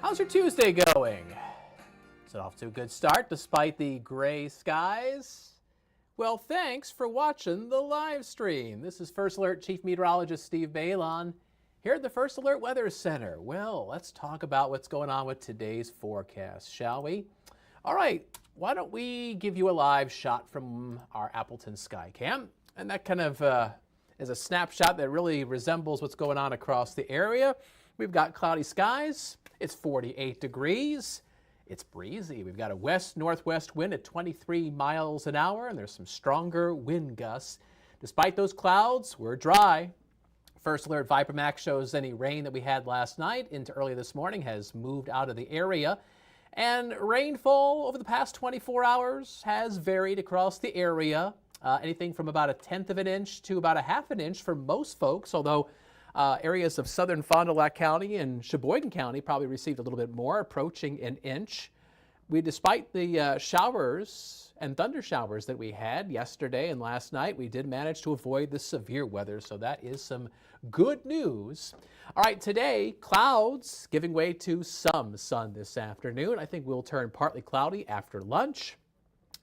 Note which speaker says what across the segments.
Speaker 1: How's your Tuesday going? Is it off to a good start despite the gray skies? Well, thanks for watching the live stream. This is First Alert Chief Meteorologist Steve Beylon here at the First Alert Weather Center. Well, let's talk about what's going on with today's forecast, shall we? All right, why don't we give you a live shot from our Appleton Skycam? And that kind of is a snapshot that really resembles what's going on across the area. We've got cloudy skies. It's 48 degrees. It's breezy. We've got a west-northwest wind at 23 miles an hour, and there's some stronger wind gusts. Despite those clouds, we're dry. First Alert ViperMax shows any rain that we had last night into early this morning has moved out of the area. And rainfall over the past 24 hours has varied across the area. Anything from about 1/10 of an inch to about 1/2 an inch for most folks, although areas of southern Fond du Lac County and Sheboygan County probably received a little bit more, approaching 1 inch. Despite the showers and thunder showers that we had yesterday and last night, we did manage to avoid the severe weather, so that is some good news. All right, today, clouds giving way to some sun this afternoon. I think we'll turn partly cloudy after lunch.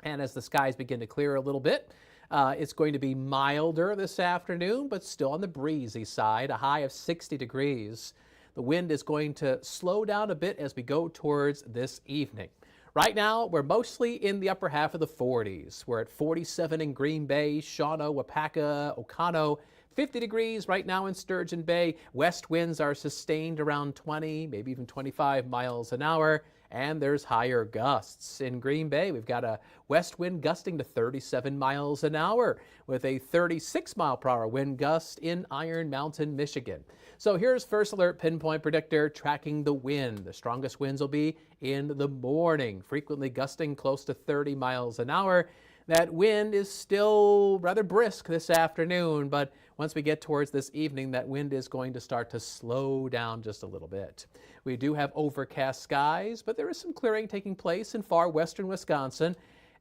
Speaker 1: And as the skies begin to clear a little bit, it's going to be milder this afternoon, but still on the breezy side, a high of 60 degrees. The wind is going to slow down a bit as we go towards this evening. Right now, we're mostly in the upper half of the 40s. We're at 47 in Green Bay, Shawano, Wapaka, Oconto. 50 degrees right now in Sturgeon Bay. West winds are sustained around 20, maybe even 25 miles an hour. And there's higher gusts. In Green Bay, we've got a west wind gusting to 37 miles an hour with a 36 mile per hour wind gust in Iron Mountain, Michigan. So here's First Alert Pinpoint Predictor tracking the wind. The strongest winds will be in the morning, frequently gusting close to 30 miles an hour. That wind is still rather brisk this afternoon, but once we get towards this evening, that wind is going to start to slow down just a little bit. We do have overcast skies, but there is some clearing taking place in far western Wisconsin.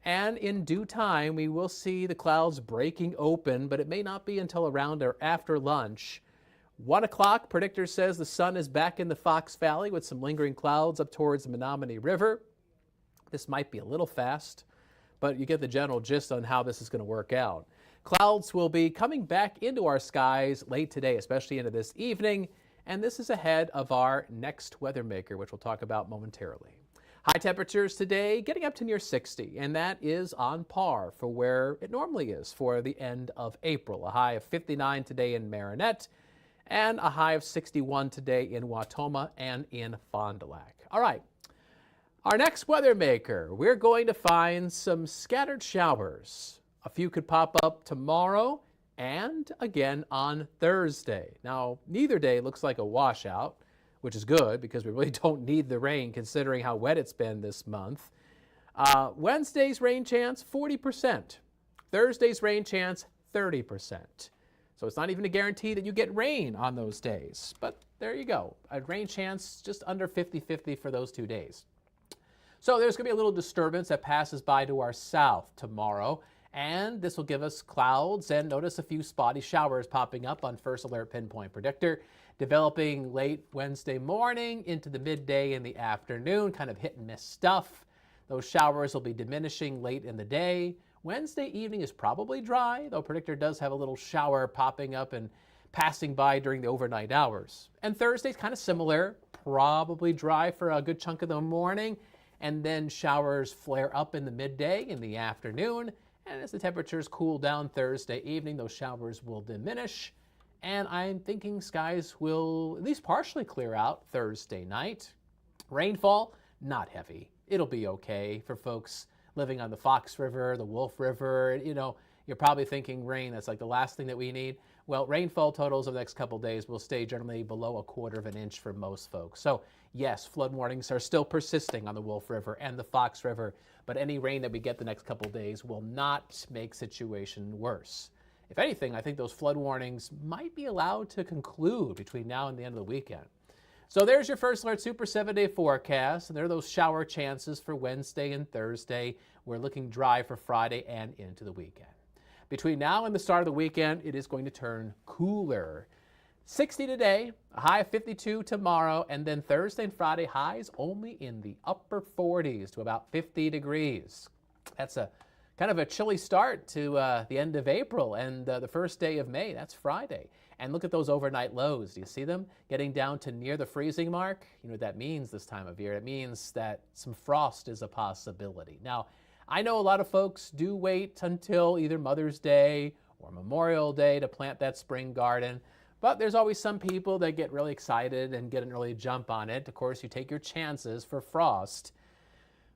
Speaker 1: And in due time, we will see the clouds breaking open, but it may not be until around or after lunch. 1 o'clock, predictor says the sun is back in the Fox Valley with some lingering clouds up towards the Menominee River. This might be a little fast, but you get the general gist on how this is going to work out. Clouds will be coming back into our skies late today, especially into this evening, and this is ahead of our next weather maker, which we'll talk about momentarily. High temperatures today getting up to near 60, and that is on par for where it normally is for the end of April. A high of 59 today in Marinette, and a high of 61 today in Wautoma and in Fond du Lac. All right. Our next weather maker, we're going to find some scattered showers. A few could pop up tomorrow and again on Thursday. Now, neither day looks like a washout, which is good because we really don't need the rain considering how wet it's been this month. Wednesday's rain chance, 40%. Thursday's rain chance, 30%. So it's not even a guarantee that you get rain on those days. But there you go. A rain chance just under 50-50 for those 2 days. So there's going to be a little disturbance that passes by to our south tomorrow, and this will give us clouds and notice a few spotty showers popping up on First Alert Pinpoint Predictor, developing late Wednesday morning into the midday in the afternoon, kind of hit and miss stuff. Those showers will be diminishing late in the day. Wednesday evening is probably dry, though Predictor does have a little shower popping up and passing by during the overnight hours. And Thursday's kind of similar, probably dry for a good chunk of the morning, and then showers flare up in the midday in the afternoon. And as the temperatures cool down Thursday evening, those showers will diminish. And I'm thinking skies will at least partially clear out Thursday night. Rainfall, not heavy. It'll be okay for folks living on the Fox River, the Wolf River. You know, you're probably thinking rain, that's like the last thing that we need. Well, rainfall totals over the next couple days will stay generally below 1/4 inch for most folks. So yes, flood warnings are still persisting on the Wolf River and the Fox River, but any rain that we get the next couple days will not make situation worse. If anything, I think those flood warnings might be allowed to conclude between now and the end of the weekend. So there's your First Alert Super 7-day forecast, and there are those shower chances for Wednesday and Thursday. We're looking dry for Friday and into the weekend. Between now and the start of the weekend, it is going to turn cooler. 60 today, a high of 52 tomorrow, and then Thursday and Friday highs only in the upper 40s to about 50 degrees. That's a kind of a chilly start to the end of April and the first day of May. That's Friday. And look at those overnight lows. Do you see them getting down to near the freezing mark? You know what that means this time of year. It means that some frost is a possibility. Now, I know a lot of folks do wait until either Mother's Day or Memorial Day to plant that spring garden, but there's always some people that get really excited and get an early jump on it. Of course, you take your chances for frost.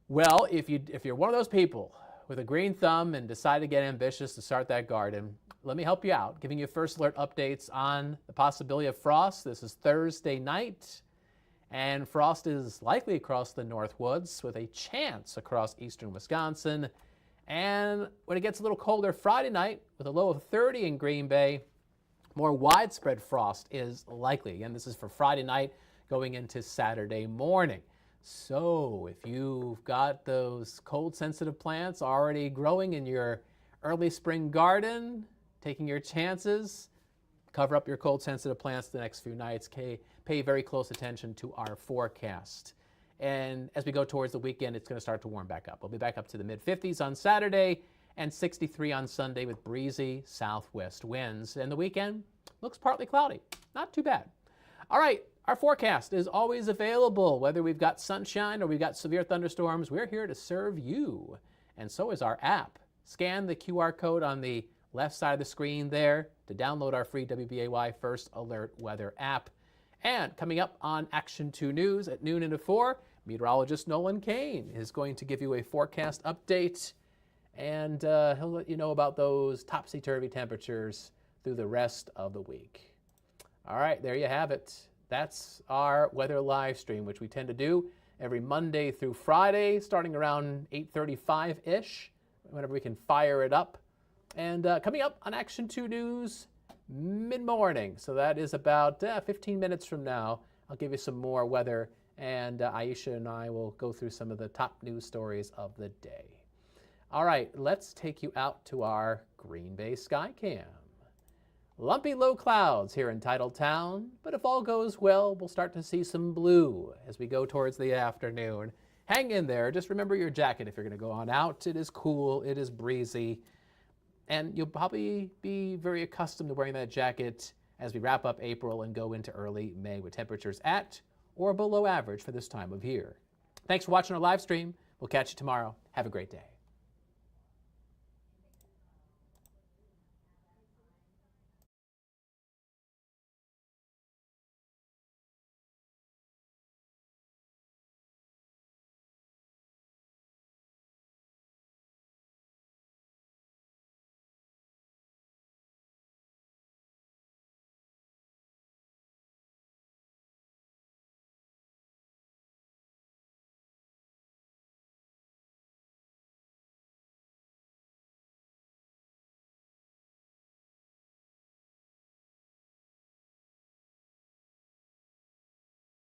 Speaker 1: Well, if you're one of those people with a green thumb and decide to get ambitious to start that garden, let me help you out, giving you First Alert updates on the possibility of frost. This is Thursday night, and frost is likely across the North Woods with a chance across eastern Wisconsin. And when it gets a little colder Friday night with a low of 30 in Green Bay, more widespread frost is likely. Again, this is for Friday night going into Saturday morning. So if you've got those cold-sensitive plants already growing in your early spring garden, taking your chances, cover up your cold-sensitive plants the next few nights. Pay very close attention to our forecast. And as we go towards the weekend, it's going to start to warm back up. We'll be back up to the mid-50s on Saturday and 63 on Sunday with breezy southwest winds. And the weekend looks partly cloudy. Not too bad. All right, our forecast is always available. Whether we've got sunshine or we've got severe thunderstorms, we're here to serve you. And so is our app. Scan the QR code on the left side of the screen there to download our free WBAY First Alert Weather app. And coming up on Action 2 News at noon and at 4, meteorologist Nolan Kane is going to give you a forecast update, and he'll let you know about those topsy-turvy temperatures through the rest of the week. All right, there you have it. That's our weather live stream, which we tend to do every Monday through Friday, starting around 8:35-ish, whenever we can fire it up. And coming up on Action 2 News mid-morning, so that is about 15 minutes from now, I'll give you some more weather, and Aisha and I will go through some of the top news stories of the day. All right, let's take you out to our Green Bay sky cam. Lumpy low clouds here in Titletown, but if all goes well, we'll start to see some blue as we go towards the afternoon. Hang in there. Just remember your jacket if you're going to go on out. It is cool. It is breezy. And you'll probably be very accustomed to wearing that jacket as we wrap up April and go into early May with temperatures at or below average for this time of year. Thanks for watching our live stream. We'll catch you tomorrow. Have a great day.